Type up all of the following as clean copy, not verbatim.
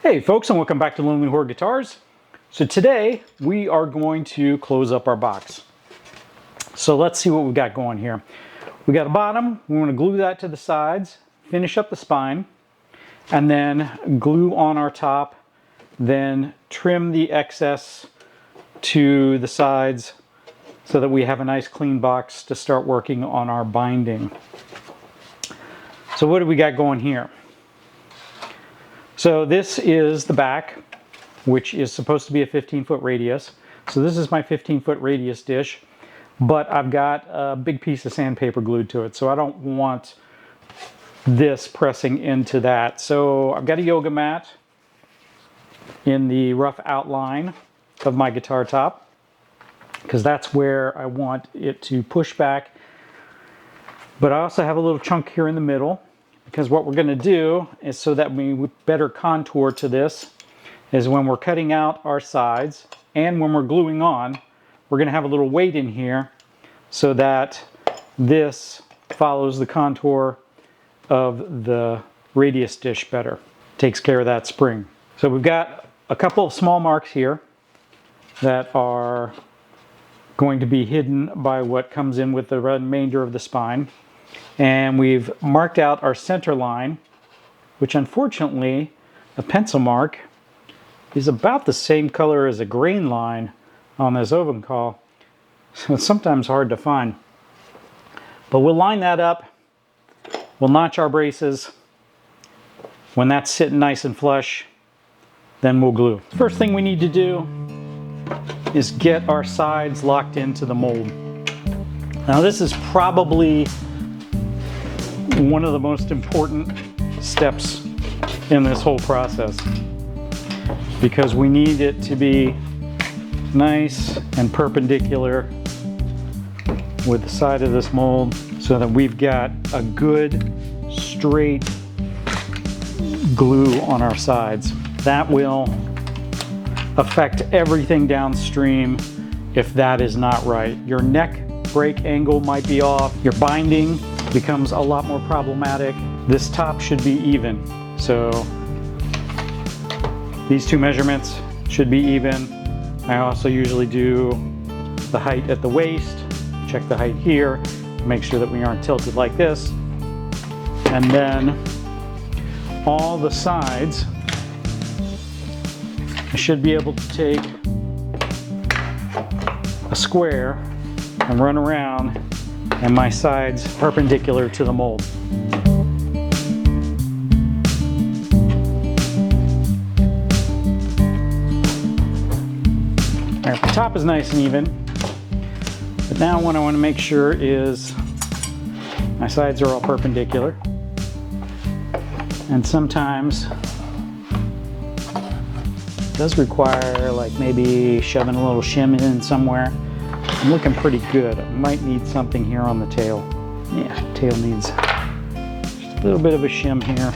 Hey folks, and welcome back to Lonely Horde Guitars. So today we are going to close up our box. So let's see what we got going here. We got a bottom, we want to glue that to the sides, finish up the spine, and then glue on our top, then trim the excess to the sides so that we have a nice clean box to start working on our binding. So what do we got going here? So this is the back, which is supposed to be a 15-foot radius. So this is my 15-foot radius dish, but I've got a big piece of sandpaper glued to it, so I don't want this pressing into that. So I've got a yoga mat in the rough outline of my guitar top, because that's where I want it to push back. But I also have a little chunk here in the middle, because what we're going to do is, so that we better contour to this, is when we're cutting out our sides and when we're gluing on, we're going to have a little weight in here so that this follows the contour of the radius dish better. Takes care of that spring. So we've got a couple of small marks here that are going to be hidden by what comes in with the remainder of the spine. And we've marked out our center line, which unfortunately, a pencil mark is about the same color as a grain line on this oven call. So it's sometimes hard to find. But we'll line that up. We'll notch our braces. When that's sitting nice and flush, then we'll glue. The first thing we need to do is get our sides locked into the mold. Now this is probably one of the most important steps in this whole process, because we need it to be nice and perpendicular with the side of this mold so that we've got a good straight glue on our sides. That will affect everything downstream if that is not right. Your neck break angle might be off, your binding becomes a lot more problematic. This top should be even. So these two measurements should be even. I also usually do the height at the waist, check the height here, make sure that we aren't tilted like this. And then all the sides, I should be able to take a square and run around, and my sides perpendicular to the mold. All right, the top is nice and even, but now what I want to make sure is my sides are all perpendicular. And sometimes it does require like maybe shoving a little shim in somewhere. I'm looking pretty good. I might need something here on the tail. Yeah, tail needs just a little bit of a shim here.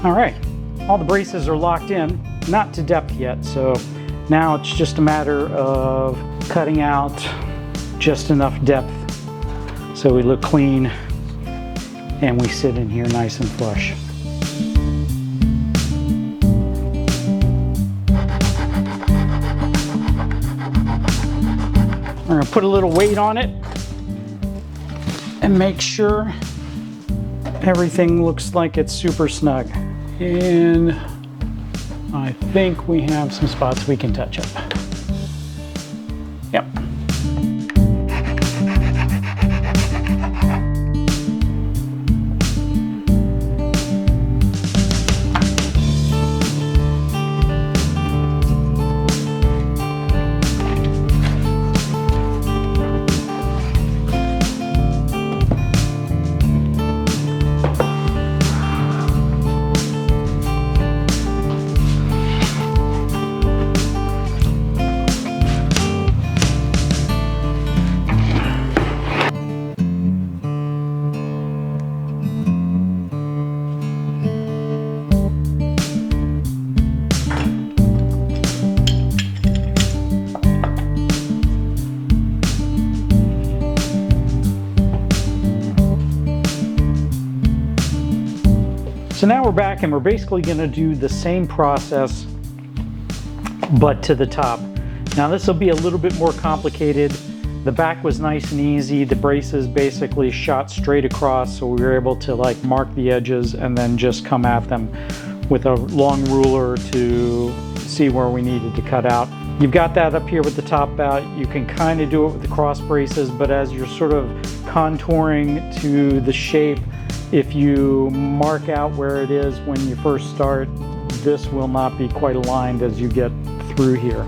All right, all the braces are locked in, not to depth yet, so now it's just a matter of cutting out just enough depth so we look clean and we sit in here nice and flush. We're gonna put a little weight on it and make sure everything looks like it's super snug. And I think we have some spots we can touch up. Yep. So now we're back and we're basically going to do the same process but to the top. Now this will be a little bit more complicated. The back was nice and easy. The braces basically shot straight across, so we were able to like mark the edges and then just come at them with a long ruler to see where we needed to cut out. You've got that up here with the top out. You can kind of do it with the cross braces, but as you're sort of contouring to the shape, if you mark out where it is when you first start, this will not be quite aligned as you get through here.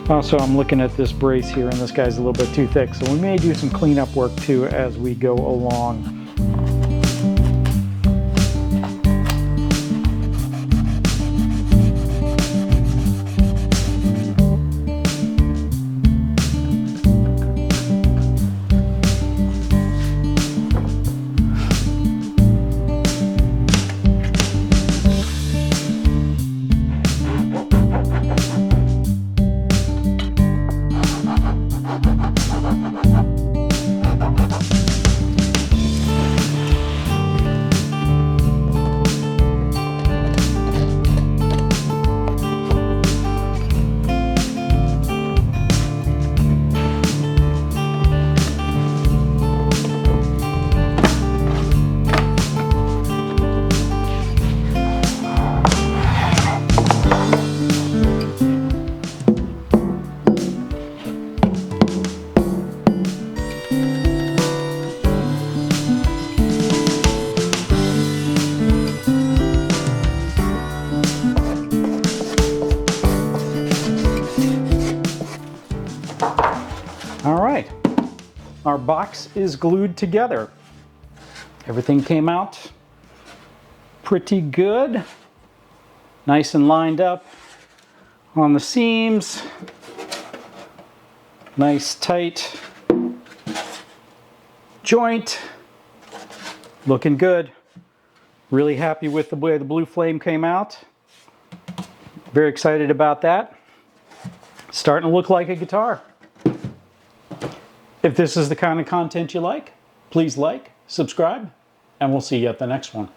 Also, I'm looking at this brace here, and this guy's a little bit too thick, so we may do some cleanup work too as we go along. All right, our box is glued together. Everything came out pretty good, nice and lined up on the seams, nice tight joint, looking good. Really happy with the way the blue flame came out. Very excited about that. Starting to look like a guitar. If this is the kind of content you like, please like, subscribe, and we'll see you at the next one.